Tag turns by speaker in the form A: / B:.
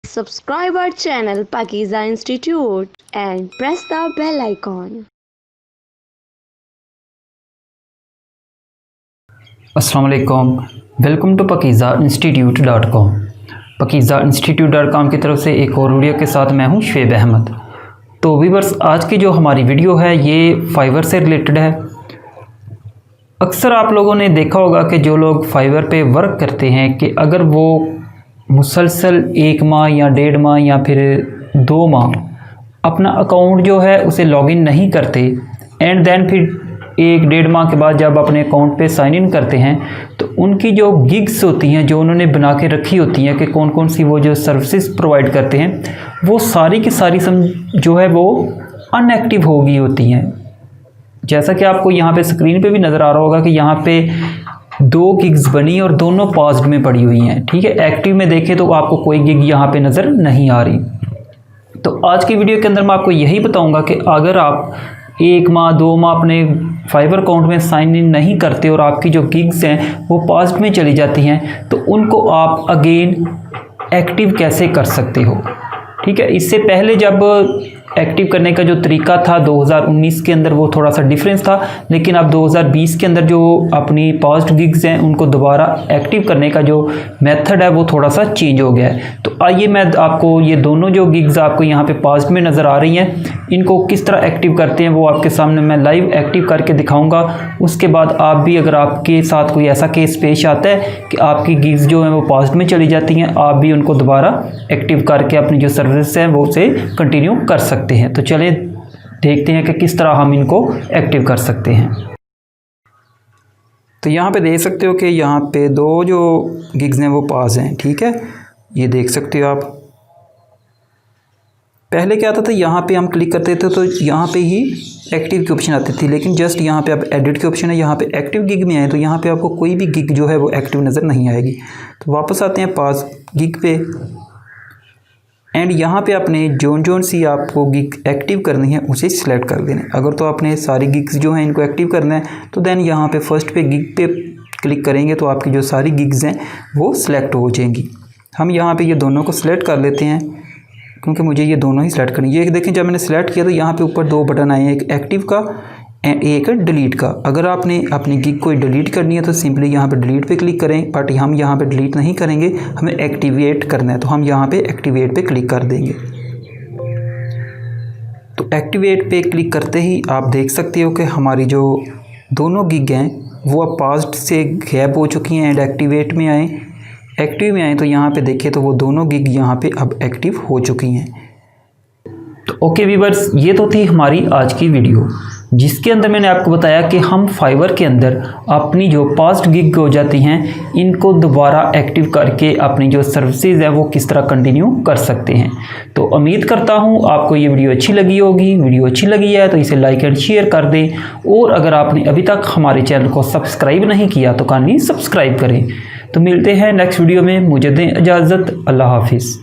A: Subscribe our channel Pakiza Institute and press the bell icon.
B: अस्सलाम वालेकुम, welcome to pakizainstitute.com। pakizainstitute.com की तरफ से एक और वीडियो के साथ मैं हूं शुएब अहमद। तो व्यूअर्स, आज की जो हमारी वीडियो है ये फाइवर से रिलेटेड है। अक्सर आप लोगों ने देखा होगा कि जो लोग फाइवर पे वर्क करते हैं कि अगर वो मुसलसल 1 माह या 1.5 माह या फिर 2 माह अपना अकाउंट जो है उसे लॉगिन नहीं करते एंड देन फिर 1-1.5 माह के बाद जब अपने अकाउंट पे साइन इन करते हैं तो उनकी जो गिग्स होती हैं जो उन्होंने बना के रखी होती हैं कि कौन कौन सी वो जो सर्विसेज प्रोवाइड करते हैं वो सारी की सारी जो है वो अनएक्टिव हो गई होती हैं। जैसा कि आपको यहाँ पे स्क्रीन पे भी नज़र आ रहा होगा कि यहाँ पे 2 गिग्स बनी और दोनों पास्ड में पड़ी हुई हैं। ठीक है, एक्टिव में देखें तो आपको कोई गिग यहाँ पे नज़र नहीं आ रही। तो आज की वीडियो के अंदर मैं आपको यही बताऊंगा कि अगर आप 1 माह 2 माह अपने फाइवर अकाउंट में साइन इन नहीं करते और आपकी जो गिग्स हैं वो पास्ट में चली जाती हैं तो उनको आप अगेन एक्टिव कैसे कर सकते हो। ठीक है, इससे पहले जब एक्टिव करने का जो तरीका था 2019 के अंदर वो थोड़ा सा डिफरेंस था, लेकिन अब 2020 के अंदर जो अपनी पास्ट गिग्स हैं उनको दोबारा एक्टिव करने का जो मेथड है वो थोड़ा सा चेंज हो गया है। तो आइए मैं आपको ये दोनों जो गिग्स आपको यहाँ पे पास्ट में नज़र आ रही हैं इनको किस तरह एक्टिव करते हैं वो आपके सामने मैं लाइव एक्टिव करके दिखाऊँगा। उसके बाद आप भी अगर आपके साथ कोई ऐसा केस पेश आता है कि आपकी गिग्स जो हैं वो पास्ट में चली जाती हैं, आप भी उनको दोबारा एक्टिव करके अपनी जो सर्विस हैं वो उसे कंटिन्यू कर सकते हैं। तो चलें देखते हैं कि किस तरह हम इनको एक्टिव कर सकते हैं। तो यहाँ पे देख सकते हो कि यहाँ पे 2 जो गिग्स हैं वो पास हैं। ठीक है, ये देख सकते हो आप। पहले क्या आता था, यहाँ पे हम क्लिक करते थे तो यहाँ पे ही एक्टिव की ऑप्शन आती थी, लेकिन जस्ट यहाँ पे आप एडिट की ऑप्शन है, यहाँ पे एक्टिव गिग में आए तो यहाँ पे आपको कोई भी गिग जो है वो एक्टिव नज़र नहीं आएगी। तो वापस आते हैं पास गिग पे एंड यहाँ पे आपने जोन सी आपको गिग एक्टिव करनी है उसे सिलेक्ट कर देना है। अगर तो आपने सारी गिग्स जो हैं इनको एक्टिव करना है तो देन यहाँ पे फर्स्ट पे गिग पे क्लिक करेंगे तो आपकी जो सारी गिग्स हैं वो सिलेक्ट हो जाएंगी। हम यहाँ पे ये दोनों को सिलेक्ट कर लेते हैं क्योंकि मुझे ये दोनों ही सिलेक्ट करनी है। ये देखें, जब मैंने सिलेक्ट किया तो यहाँ पे ऊपर 2 बटन आए हैं, एक एक्टिव का एंड एक डिलीट का। अगर आपने अपनी गिग को डिलीट करनी है तो सिंपली यहाँ पे डिलीट पे क्लिक करें, बट हम यहाँ पे डिलीट नहीं करेंगे, हमें एक्टिवेट करना है तो हम यहाँ पे एक्टिवेट पे क्लिक कर देंगे। तो एक्टिवेट पे क्लिक करते ही आप देख सकते हो कि हमारी जो दोनों गिग हैं वो अब पास्ट से गैप हो चुकी हैं एंड एक्टिवेट में आए। एक्टिव में आए तो यहाँ पे देखें तो वो दोनों गिग यहाँ पे अब एक्टिव हो चुकी हैं। तो ओके व्यूअर्स, ये तो थी हमारी आज की वीडियो जिसके अंदर मैंने आपको बताया कि हम फाइवर के अंदर अपनी जो पास्ट गिग हो जाती हैं इनको दोबारा एक्टिव करके अपनी जो सर्विसेज है वो किस तरह कंटिन्यू कर सकते हैं। तो उम्मीद करता हूँ आपको ये वीडियो अच्छी लगी होगी। वीडियो अच्छी लगी है तो इसे लाइक एंड शेयर कर दें और अगर आपने अभी तक हमारे चैनल को सब्सक्राइब नहीं किया तो काइंडली सब्सक्राइब करें। तो मिलते हैं नेक्स्ट वीडियो में, मुझे दें इजाज़त, अल्लाह हाफिज़।